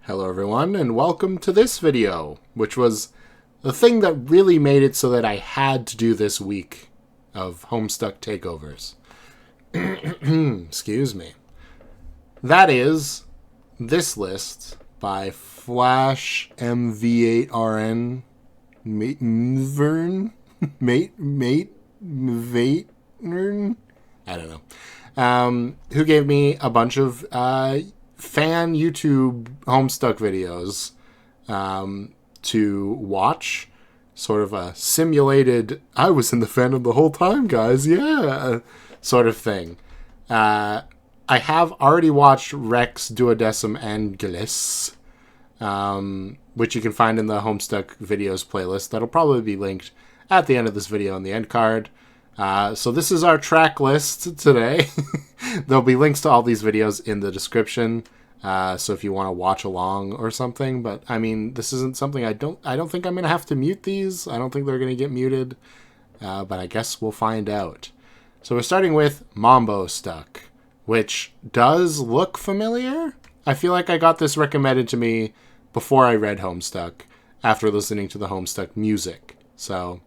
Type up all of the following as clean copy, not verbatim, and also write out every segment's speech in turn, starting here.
Hello everyone, and welcome to this video, which was the thing that really made it so that I had to do this week of Homestuck takeovers. Excuse me. That is this list by Flash MV8RN Vern Vatern? I don't know. Who gave me a bunch of fan YouTube Homestuck videos to watch. Sort of a simulated, I was in the fandom the whole time, guys, yeah, sort of thing. I have already watched Rex Duodecim Angelis, which you can find in the Homestuck videos playlist. That'll probably be linked at the end of this video in the end card. So this is our track list today. There'll be links to all these videos in the description. So if you want to watch along or something, but I mean, this isn't something I don't think I'm going to have to mute these. I don't think they're going to get muted. But I guess we'll find out. So we're starting with Homestuck, which does look familiar. I feel like I got this recommended to me before I read Homestuck, after listening to the Homestuck music. So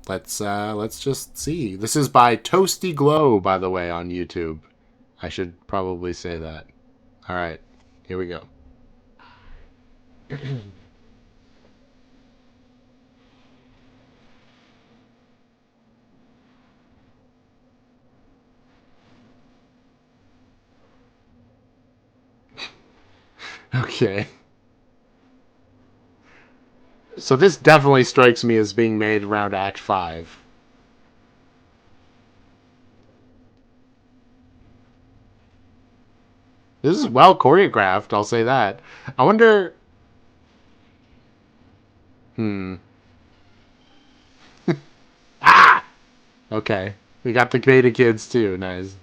let's just see. This is by Toasty Glow, by the way, on YouTube. I should probably say that. All right, here we go. Okay. So this definitely strikes me as being made around Act 5. This is well choreographed, I'll say that. I wonder... Ah! Okay. We got the beta kids too, nice.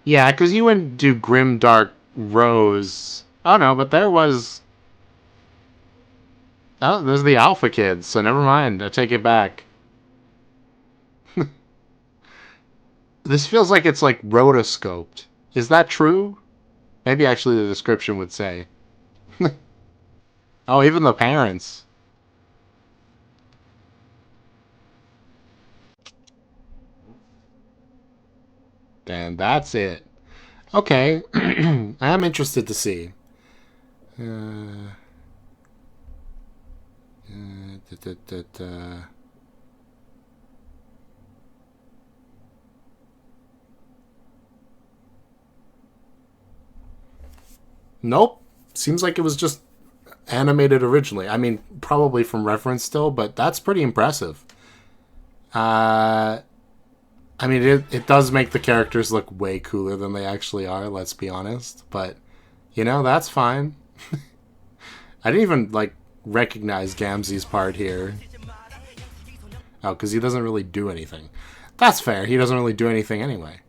Yeah, because you wouldn't do Grim Dark Rose. Oh no, but there was... Oh, there's the Alpha Kids, so never mind. I take it back. This feels like it's like rotoscoped. Is that true? Maybe actually the description would say. Oh, even the parents. And that's it. Okay. I'm interested to see. Da, da, da. Nope. Seems like it was just animated originally. I mean, probably from reference still, but that's pretty impressive. I mean, it does make the characters look way cooler than they actually are, let's be honest. But, you know, that's fine. I didn't even, like, recognize Gamzee's part here. Oh, because he doesn't really do anything. That's fair. He doesn't really do anything anyway.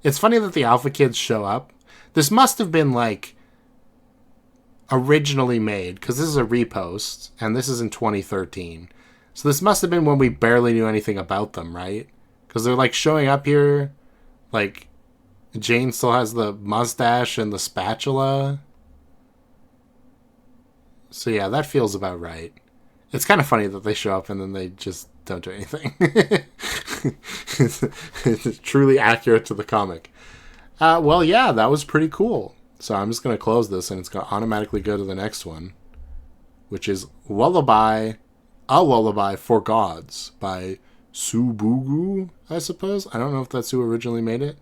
It's funny that the Alpha Kids show up. This must have been, like, originally made, because this is a repost, and this is in 2013. So this must have been when we barely knew anything about them, right? Because they're, like, showing up here, like, Jane still has the mustache and the spatula. So yeah, that feels about right. It's kind of funny that they show up and then they just don't do anything. It's truly accurate to the comic. Well, yeah, that was pretty cool. So I'm just going to close this and it's going to automatically go to the next one, which is A Lullaby for Gods by Subugu, I suppose. I don't know if that's who originally made it.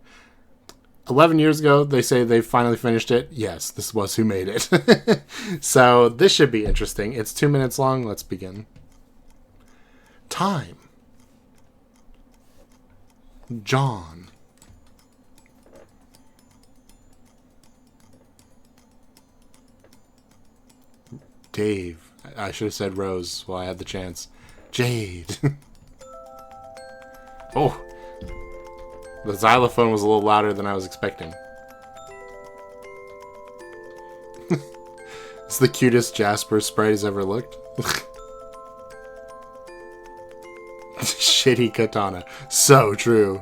11 years ago, they say they finally finished it. Yes, this was who made it. So this should be interesting. It's 2 minutes long. Let's begin. Time. John. Dave. I should have said Rose while I had the chance. Jade. Oh. The xylophone was a little louder than I was expecting. It's the cutest Jasper sprite he's ever looked. Shitty katana. So true.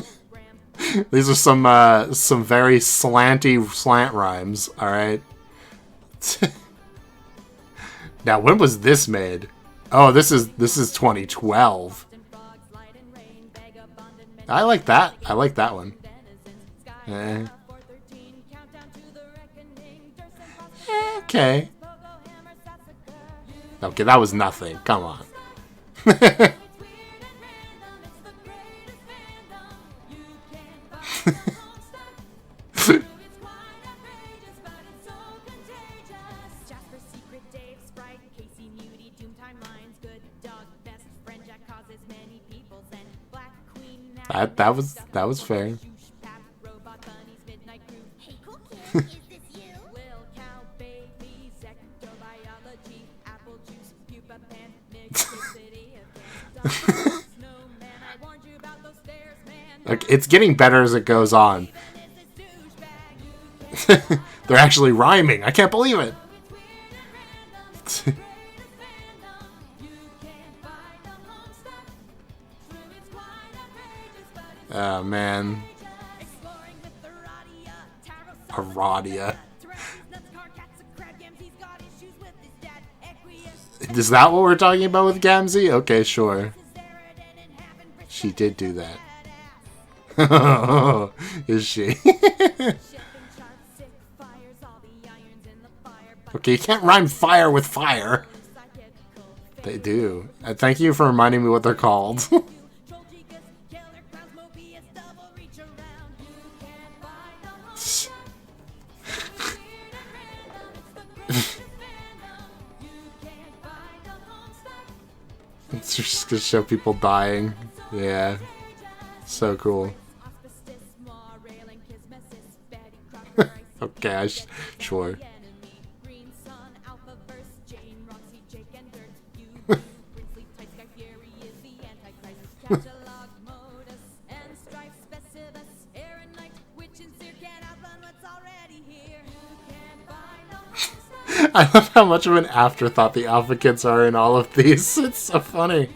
These are some very slant rhymes. All right. Now, when was this made? Oh, this is 2012. I like that. I like that one. Okay. Okay, that was nothing. Come on. That was fair. Like, it's getting better as it goes on. They're actually rhyming. I can't believe it. Oh, man. Aradia. Is that what we're talking about with Gamzee? Okay, sure. She did do that. Is she? Okay, you can't rhyme fire with fire. They do. Thank you for reminding me what they're called. It's just gonna show people dying. Yeah. So cool. Okay, sure. I love how much of an afterthought the Alpha Kids are in all of these. It's so funny.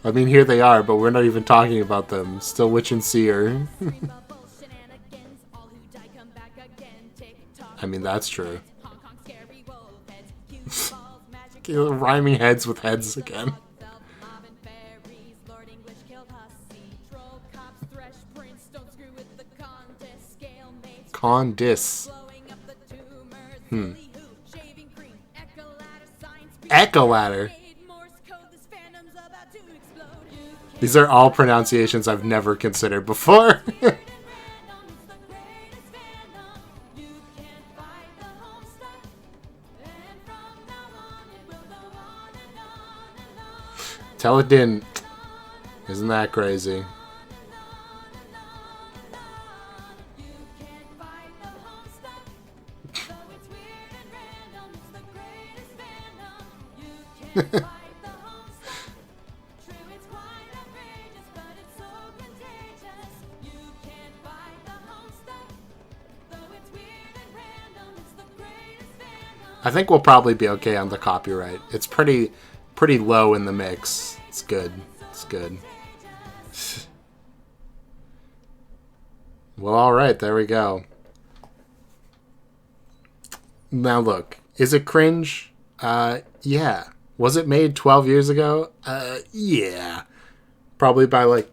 I mean, here they are, but we're not even talking about them. Still Witch and Seer. I mean, that's true. Rhyming heads with heads again. Condis. Echo ladder. These are all pronunciations I've never considered before. Tell it didn't. Isn't that crazy? I think we'll probably be okay on the copyright. It's pretty low in the mix. It's good. It's good. Well, alright, there we go. Now look, is it cringe? Yeah. Was it made 12 years ago? Yeah. Probably by, like,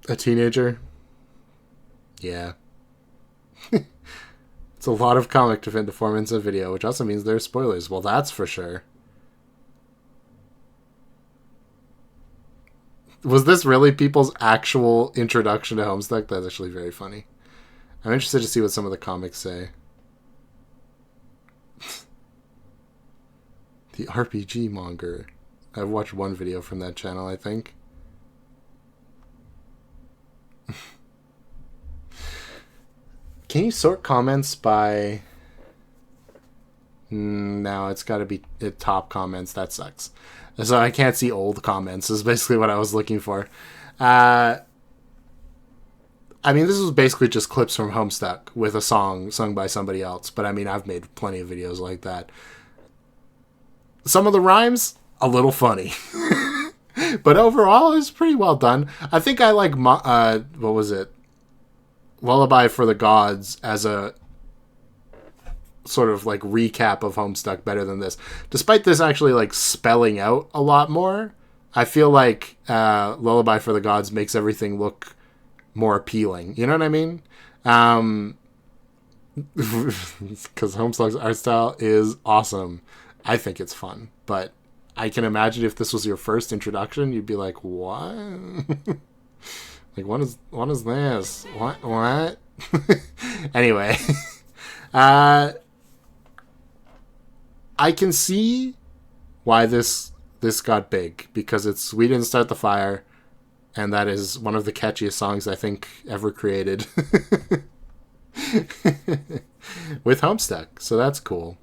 a teenager? Yeah. It's a lot of comic to fit into 4 minutes of video, which also means there's spoilers. Well, that's for sure. Was this really people's actual introduction to Homestuck? That's actually very funny. I'm interested to see what some of the comics say. The RPG Monger. I've watched one video from that channel, I think. Can you sort comments by... No, it's got to be top comments. That sucks. So I can't see old comments is basically what I was looking for. I mean, this was basically just clips from Homestuck with a song sung by somebody else. But I mean, I've made plenty of videos like that. Some of the rhymes, a little funny. But overall, it's pretty well done. I think I like what was it? Lullaby for the Gods as a sort of like recap of Homestuck better than this. Despite this actually like spelling out a lot more, I feel like Lullaby for the Gods makes everything look more appealing. You know what I mean? Because Homestuck's art style is awesome. I think it's fun, but I can imagine if this was your first introduction, you'd be like, "What? Like, what is this? What?" Anyway, I can see why this got big because it's "We Didn't Start the Fire," and that is one of the catchiest songs I think ever created with Homestuck. So that's cool.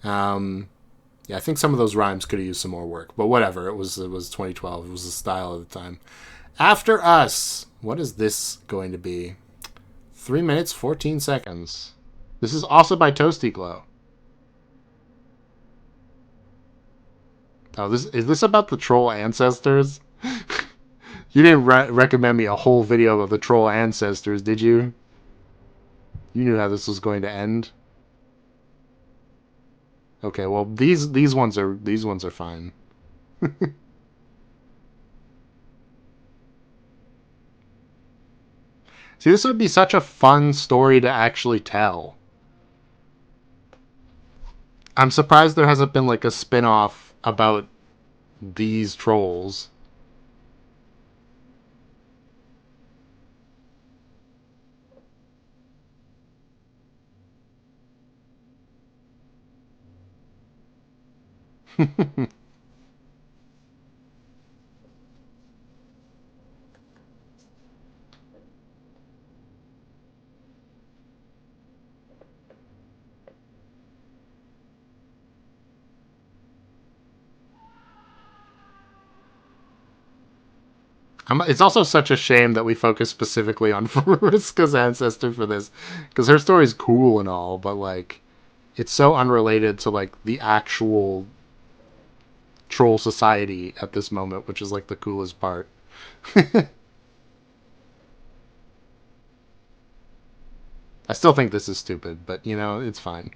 Yeah, I think some of those rhymes could have used some more work, but whatever. It was 2012. It was the style of the time. After Us. What is this going to be? 3 minutes 14 seconds. This is also by Toasty Glow. Oh, is this about the troll ancestors? You didn't recommend me a whole video of the troll ancestors, did you? You knew how this was going to end. Okay, well these ones are fine. See, this would be such a fun story to actually tell. I'm surprised there hasn't been like a spin-off about these trolls. It's also such a shame that we focus specifically on Mariska's ancestor for this, because her story's cool and all, but like, it's so unrelated to like the actual troll society at this moment, which is like the coolest part. I still think this is stupid, but you know, it's fine.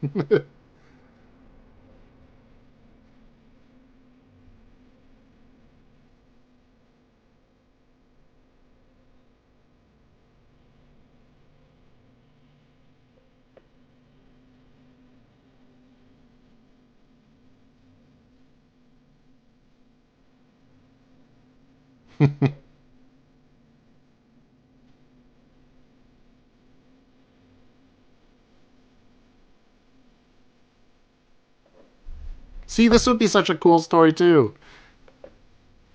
See, this would be such a cool story too.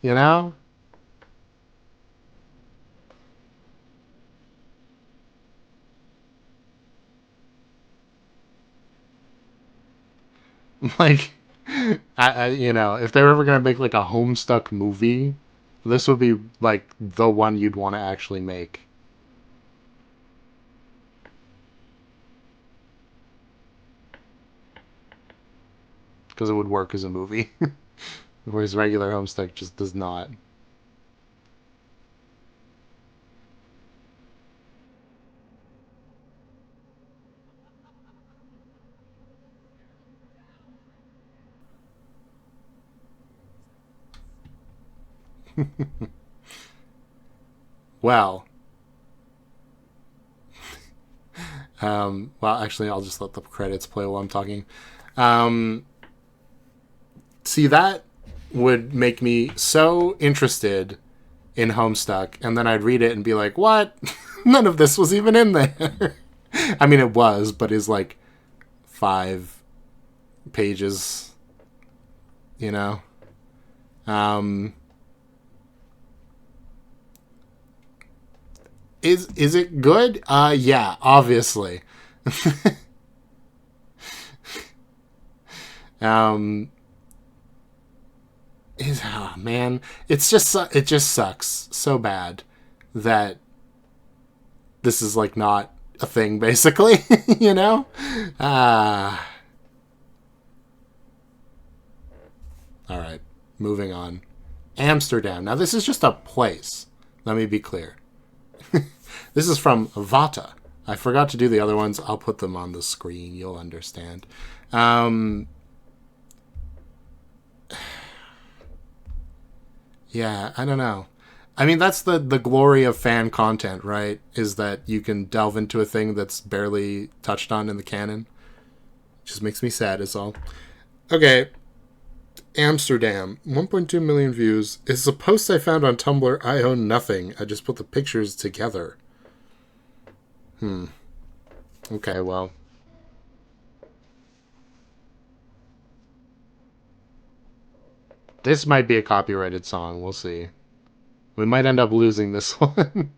You know? Like, you know, if they're ever gonna make like a Homestuck movie, this would be like the one you'd want to actually make. Because it would work as a movie. Whereas regular Homestuck just does not. Well, well, actually, I'll just let the credits play while I'm talking. Um, See, that would make me so interested in Homestuck, and then I'd read it and be like, "What? None of this was even in there." I mean, it was, but is like 5 pages, you know. Um, is it good? Yeah, obviously. Um, oh man, it just sucks so bad that this is like not a thing, basically. You know. All right, moving on. Amsterdam. Now, this is just a place. Let me be clear. This is from Vata. I forgot to do the other ones. I'll put them on the screen. You'll understand. Yeah, I don't know. I mean, that's the glory of fan content, right? Is that you can delve into a thing that's barely touched on in the canon. Just makes me sad, is all. Okay, Amsterdam, 1.2 million views. It's a post I found on Tumblr. I own nothing. I just put the pictures together. Okay, well. This might be a copyrighted song. We'll see. We might end up losing this one.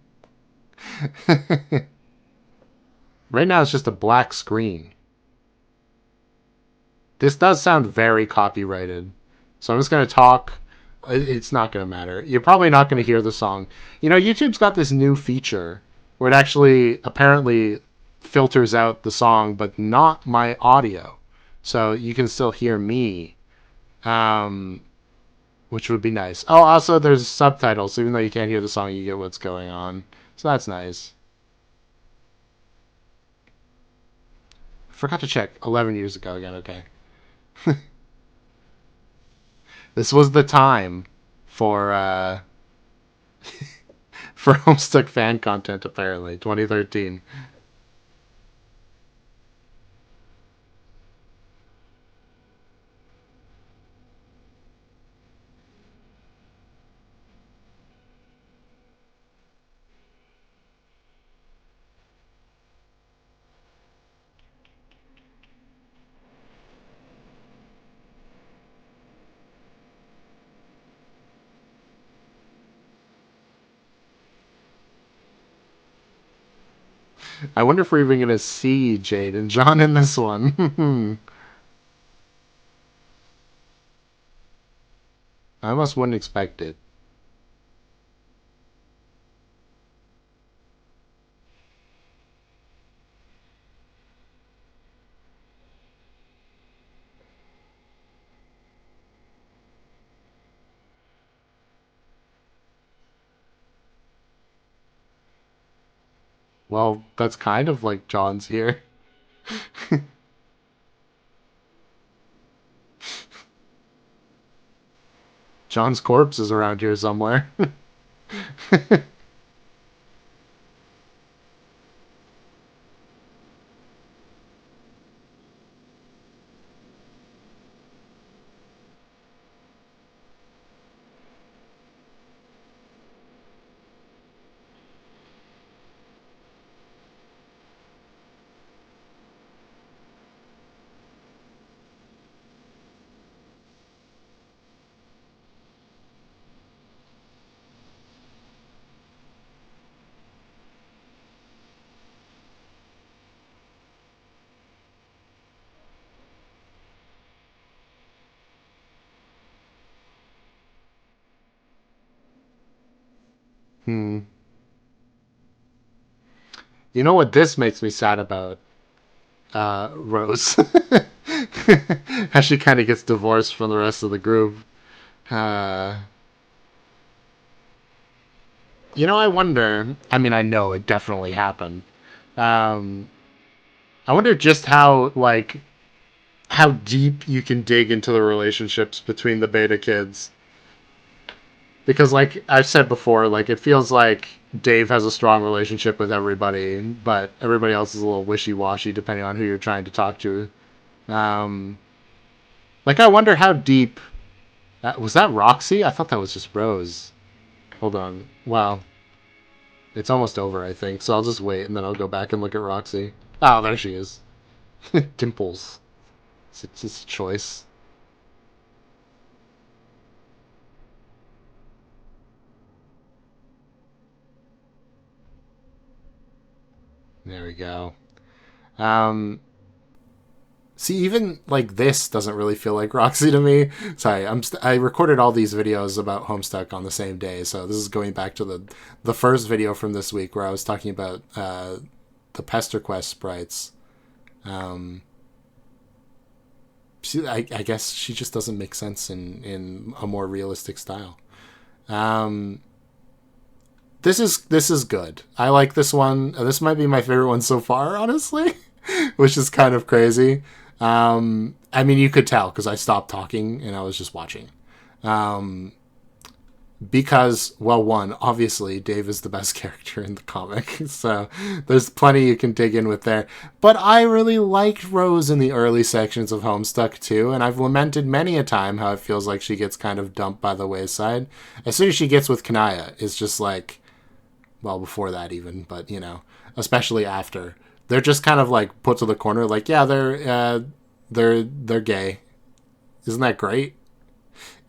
Right now, it's just a black screen. This does sound very copyrighted. So I'm just going to talk. It's not going to matter. You're probably not going to hear the song. You know, YouTube's got this new feature where it actually apparently filters out the song, but not my audio. So you can still hear me, um, which would be nice. Oh, also, there's subtitles. So even though you can't hear the song, you get what's going on. So that's nice. Forgot to check. 11 years ago again. Okay. This was the time for for Homestuck fan content, apparently. 2013. I wonder if we're even going to see Jade and John in this one. I almost wouldn't expect it. Well, that's kind of like John's here. John's corpse is around here somewhere. Hmm. You know what this makes me sad about? Rose. How she kind of gets divorced from the rest of the group. Uh, you know, I wonder. I mean, I know it definitely happened. Um, I wonder just how deep you can dig into the relationships between the beta kids. Because, like I've said before, like it feels like Dave has a strong relationship with everybody, but everybody else is a little wishy-washy depending on who you're trying to talk to. Um, like I wonder how deep was that Roxy? I thought that was just Rose. Hold on. Wow, it's almost over, I think. So I'll just wait and then I'll go back and look at Roxy. Oh, there she is. Dimples. It's a choice. There we go. Um, See, even like this doesn't really feel like Roxy to me. Sorry, I recorded all these videos about Homestuck on the same day, so this is going back to the first video from this week where I was talking about the Pester Quest sprites. Um, I guess she just doesn't make sense in a more realistic style. This is good. I like this one. This might be my favorite one so far, honestly, which is kind of crazy. I mean, you could tell because I stopped talking and I was just watching. Because, well, one, obviously, Dave is the best character in the comic, so there's plenty you can dig in with there. But I really liked Rose in the early sections of Homestuck, too, and I've lamented many a time how it feels like she gets kind of dumped by the wayside. As soon as she gets with Kanaya, it's just like, well, before that even, but, you know, especially after. They're just kind of, like, put to the corner, like, yeah, they're gay. Isn't that great?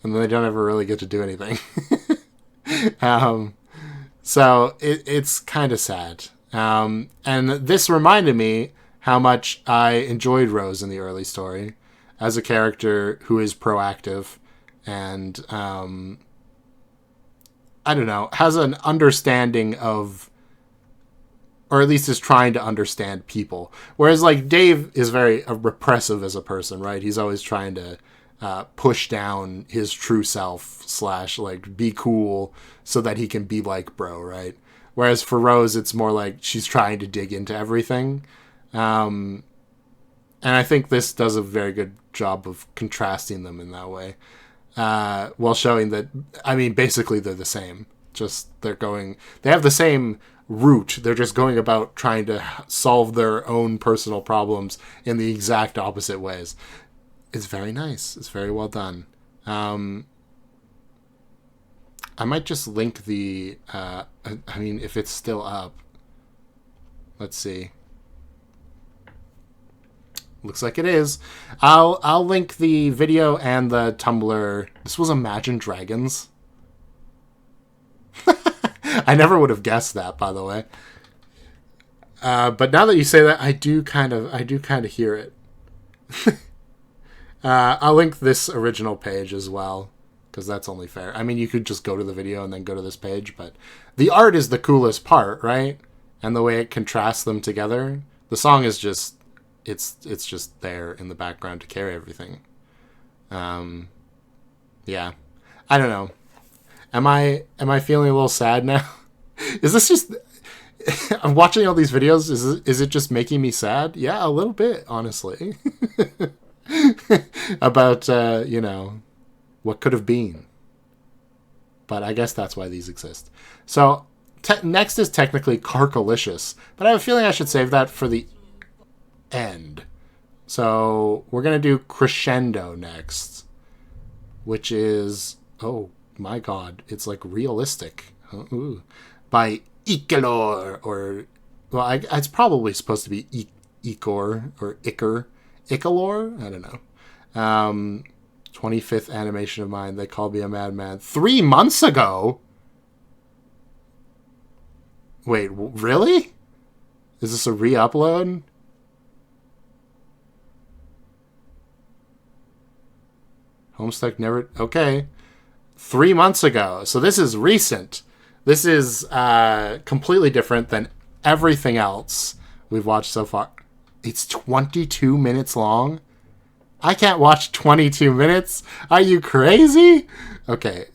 And then they don't ever really get to do anything. So it's kind of sad. And this reminded me how much I enjoyed Rose in the early story as a character who is proactive and, I don't know, has an understanding of, or at least is trying to understand people. Whereas, like, Dave is very repressive as a person, right? He's always trying to push down his true self / like be cool so that he can be like bro, right? Whereas for Rose, it's more like she's trying to dig into everything. And I think this does a very good job of contrasting them in that way. While showing that, I mean, basically they're the same. Just they have the same route. They're just going about trying to solve their own personal problems in the exact opposite ways. It's very nice. It's very well done. I might just link the, I mean, if it's still up. Let's see. Looks like it is. I'll link the video and the Tumblr. This was Imagine Dragons. I never would have guessed that, by the way. But now that you say that, I do kind of hear it. I'll link this original page as well, because that's only fair. I mean, you could just go to the video and then go to this page, but the art is the coolest part, right? And the way it contrasts them together. The song is just, it's just there in the background to carry everything. Yeah. I don't know. Am I feeling a little sad now? Is this just... I'm watching all these videos. Is it just making me sad? Yeah, a little bit, honestly. About, you know, what could have been. But I guess that's why these exist. So, next is technically Carkalicious. But I have a feeling I should save that for the end. So, we're going to do Crescendo next. Which is... Oh, my God. It's, like, realistic. Ooh. By Ikelor. Or... Well, it's probably supposed to be Ikor. Or Iker. Ikelor? I don't know. 25th animation of mine. They called me a madman. 3 months ago? Wait, really? Is this a re-upload? Homestuck never... Okay. 3 months ago. So this is recent. This is completely different than everything else we've watched so far. It's 22 minutes long? I can't watch 22 minutes? Are you crazy? Okay.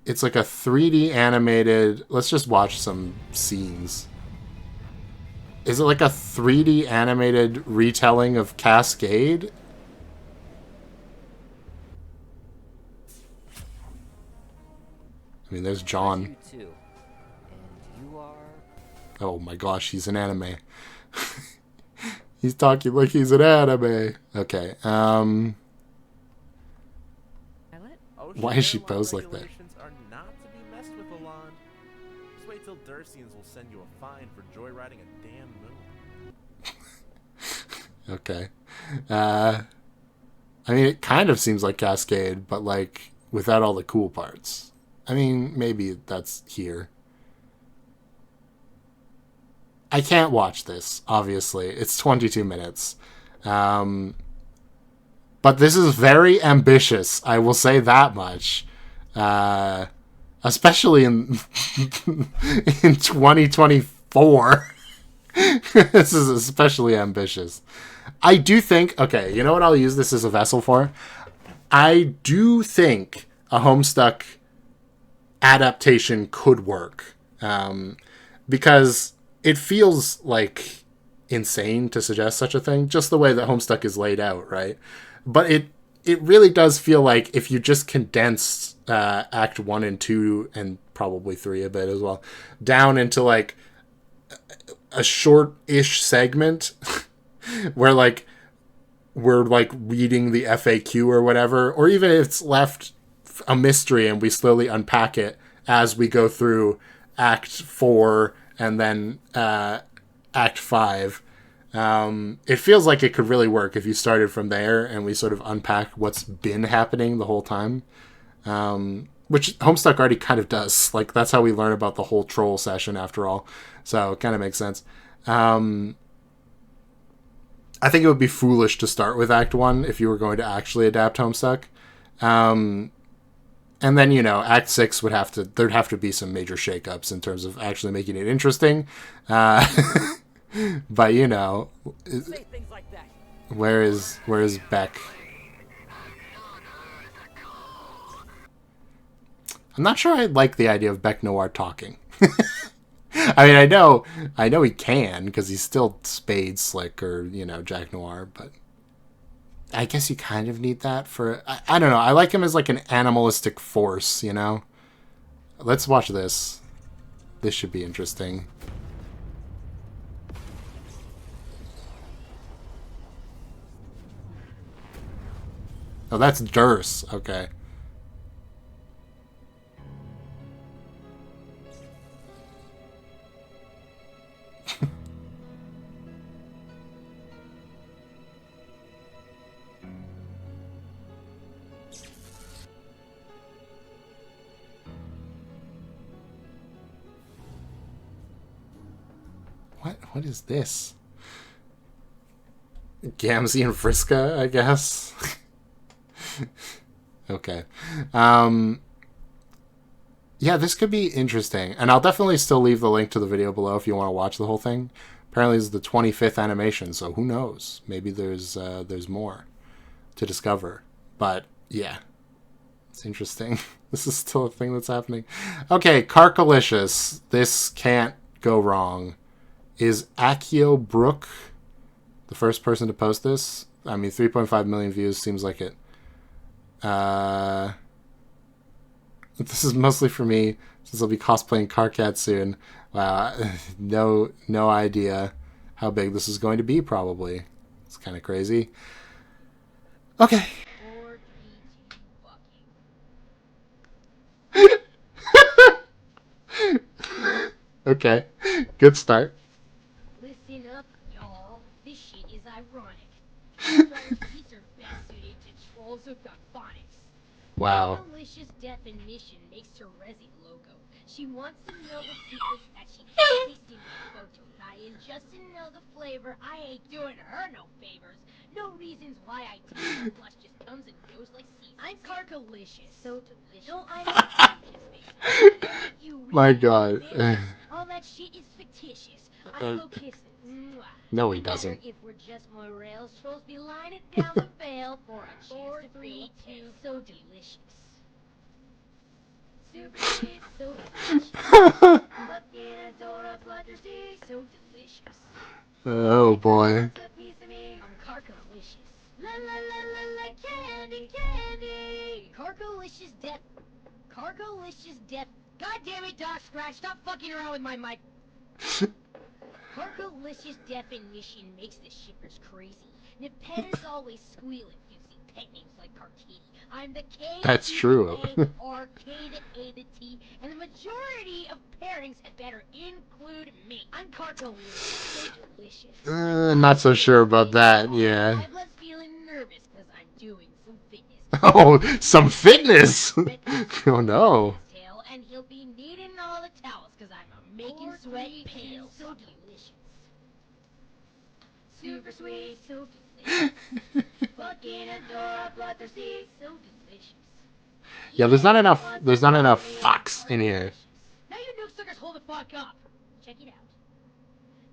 It's like a 3D animated... Let's just watch some scenes. Is it like a 3D animated retelling of Cascade? I mean, there's John. Oh my gosh, he's an anime. He's talking like he's an anime. Okay, why is she posed like that? Are not to be messed with, Alon. Just wait till Dursians will send you a fine for joyriding a damn moon. Okay. I mean, it kind of seems like Cascade, but like without all the cool parts. I mean, maybe that's here. I can't watch this, obviously. It's 22 minutes. But this is very ambitious. I will say that much. Especially in in 2024. This is especially ambitious. I do think... Okay, you know what I'll use this as a vessel for? I do think a Homestuck adaptation could work, because it feels like insane to suggest such a thing, just the way that Homestuck is laid out, right? But it really does feel like if you just condensed Act 1 and 2, and probably 3 a bit as well, down into like a short-ish segment where like we're like reading the FAQ or whatever, or even if it's left a mystery and we slowly unpack it as we go through Act 4 and then Act 5. It feels like it could really work if you started from there and we sort of unpack what's been happening the whole time. Which Homestuck already kind of does. Like, that's how we learn about the whole troll session after all. So it kind of makes sense. I think it would be foolish to start with Act 1 if you were going to actually adapt Homestuck. And then, you know, Act 6 there'd have to be some major shakeups in terms of actually making it interesting. But, you know, where is Beck? I'm not sure I like the idea of Beck Noir talking. I mean, I know he can, because he's still Spade, Slick, or, you know, Jack Noir, but I guess you kind of need that for... I don't know. I like him as like an animalistic force, you know? Let's watch this. This should be interesting. Oh, that's Durst. Okay. What is this? Gamzee and Friska, I guess. Okay. Yeah, this could be interesting. And I'll definitely still leave the link to the video below if you want to watch the whole thing. Apparently this is the 25th animation, so who knows? Maybe there's more to discover. But yeah, it's interesting. This is still a thing that's happening. Okay, Carkalicious. This can't go wrong. Is Akio Brook the first person to post this? I mean, 3.5 million views seems like it. This is mostly for me, since I'll be cosplaying Carcat soon. Wow, no idea how big this is going to be, probably. It's kind of crazy. Okay. Okay, good start. Listen up, y'all. This shit is ironic. These are best suited to trolls who've got phonics. Wow. Malicious definition makes her Resi logo. She wants to know the secrets that she can't taste in the photo. And just to know the flavor, I ain't doing her no favors. No reasons why I taste the flush just comes and goes like seasons. I'm Carkalicious. So delicious. No, I'm delicious. My God. All that shit is fictitious. I go kissing. No, he doesn't. If we're just Morels, trolls be lining down the veil for a chance to create two. So delicious. Super sweet, so delicious. Fucking adora bloodthirsty, so delicious. Oh boy. I'm Carkalicious. La la la la la candy candy. Carkalicious death. Carkalicious death. God damn it, Doc Scratch, stop fucking around with my mic. Carkalicious definition makes the shippers crazy. Nipetta's always squealing. You see pet names like Carkady. I'm the K. That's true. Or K to A to T, and the majority of pairings had better include me. I'm Carkalicious. So delicious. Not so sure about that, yeah. My blood's feeling nervous because I'm doing some fitness. Oh, some fitness! Oh no. And he'll be needing all the towels because I'm making sweat pale. So delicious. Super sweet, so delicious. Fucking adore bloodthirsty, so delicious. Yeah, there's not enough fox in here. Now you noob suckers hold the fuck up. Check it out.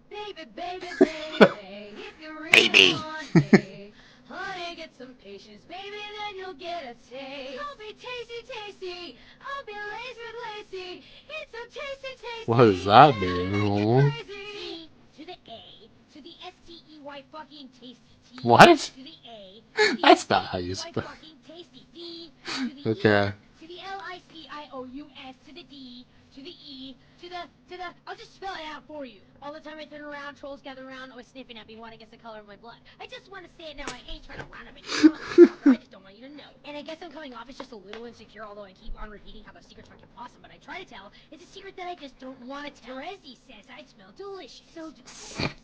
Baby, baby, baby, if you really Baby. want me, honey, get some patience, baby, then you'll get a taste. I'll be tasty, tasty. I'll be lazy, lazy. It's so tasty, tasty. What does that mean? T to the A to the S-T-E-Y fucking tasty. T What? to the A That's not how you S-T-E-Y spell. fucking tasty. D to the Okay. E to the L-I-C-I-O-U-S to the D to the E to the I'll just spell it out for you. All the time I turn around, trolls gather around, always sniffing at me, want to guess the color of my blood. I just want to say it now. I ain't trying to round up any I just don't want you to know. And I guess I'm coming off as just a little insecure, although I keep on repeating how the secret's fucking awesome. But I try to tell. It's a secret that I just don't want to tell. Resi says I smell delicious. So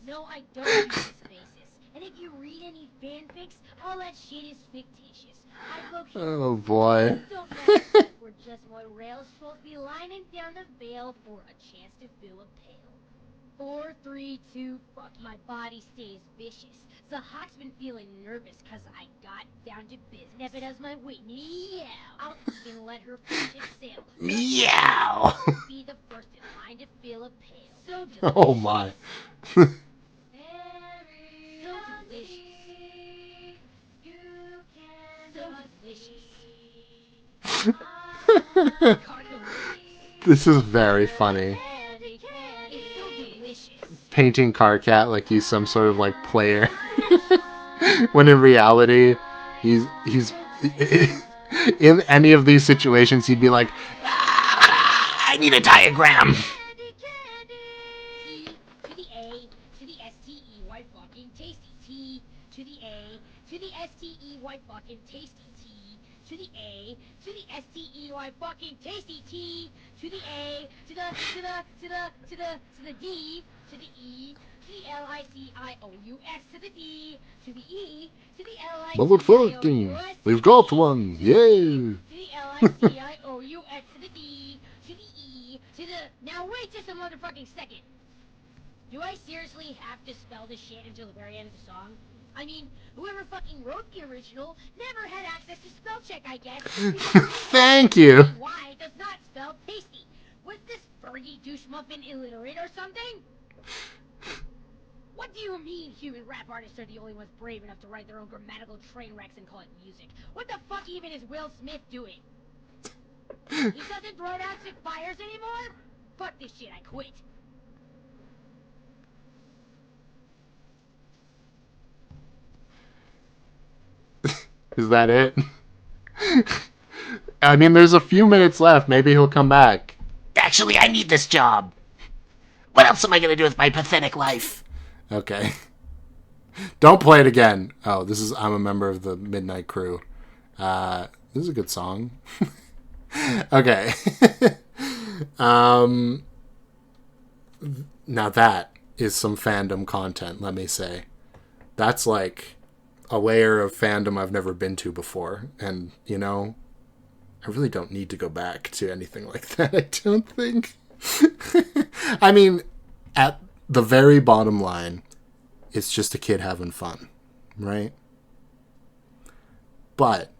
no, I don't use this basis. And if you read any fanfics, all that shit is fictitious. Oh boy. Don't matter if we're just more rails supposed to be lining down the veil for a chance to fill a pail. 4, 3, 2, fuck. My body stays vicious. The hawk's been feeling nervous cause I got down to business. Never does my weight. Meow. I'll even let her finish it sail. Meow. Be the first in line to fill a pail. So delicious. Oh my. So delicious. You can so delicious. This is very funny. Painting Carcat like he's some sort of like player, when in reality, he's in any of these situations he'd be like, I need a diagram. To the A to the S-T-E-Y fucking tasty. T to the A to the S-T-E-Y fucking tasty. T to the A to the S-T-E-Y fucking tasty. T to the A to the D to the E to the L-I-C-I-O-U-S to the D to the E to the Motherfucking, we've got one, yay! to the L-I-C-I-O-U-S to the D to the E to the... Now wait just a motherfucking second. Do I seriously have to spell this shit until the very end of the song? I mean, whoever fucking wrote the original never had access to spell check, I guess. Thank you. Y does not spell tasty. Was this Fergie douche muffin illiterate or something? What do you mean human rap artists are the only ones brave enough to write their own grammatical train wrecks and call it music? What the fuck even is Will Smith doing? He doesn't throw down sick fires anymore? Fuck this shit, I quit. Is that it? I mean, there's a few minutes left. Maybe he'll come back. Actually, I need this job. What else am I going to do with my pathetic life? Okay. Don't play it again. Oh, this is I'm a member of the Midnight Crew. This is a good song. Okay. Now that is some fandom content, let me say. That's like a layer of fandom I've never been to before. And, you know, I really don't need to go back to anything like that, I don't think. I mean, at the very bottom line, it's just a kid having fun, right? But,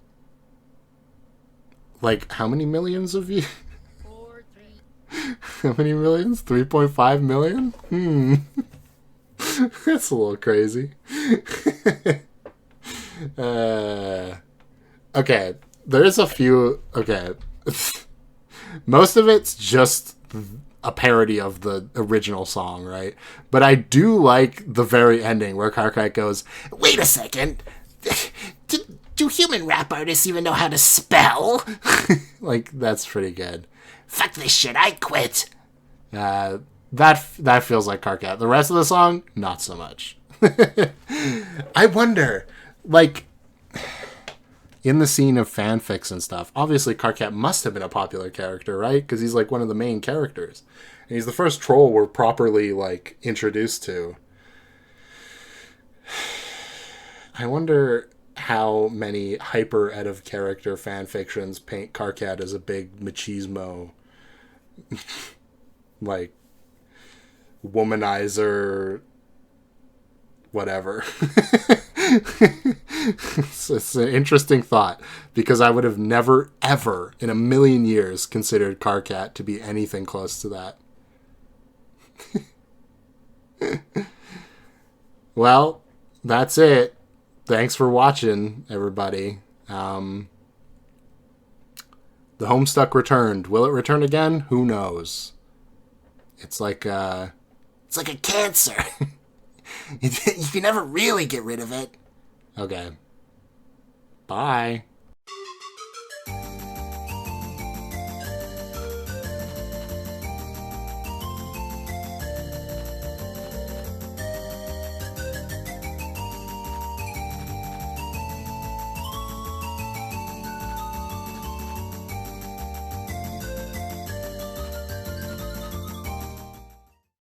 like, how many millions of you? 4, 3. How many millions? 3.5 million? That's a little crazy. Okay, there's a few... Okay. Most of it's just a parody of the original song, right? But I do like the very ending where Carcat goes, wait a second, do human rap artists even know how to spell? Like, that's pretty good. Fuck this shit, I quit. That feels like Carcat. The rest of the song, not so much. I wonder, like, in the scene of fanfics and stuff, obviously Carcat must have been a popular character, right? Because he's like one of the main characters. And he's the first troll we're properly, like, introduced to. I wonder how many hyper out of character fanfictions paint Carcat as a big machismo, like, womanizer, whatever. It's an interesting thought, because I would have never, ever in a million years considered Carcat to be anything close to that. Well, that's it. thanks for watching, everybody. The Homestuck returned. Will it return again? Who knows? It's like a cancer. You can never really get rid of it. Okay. Bye.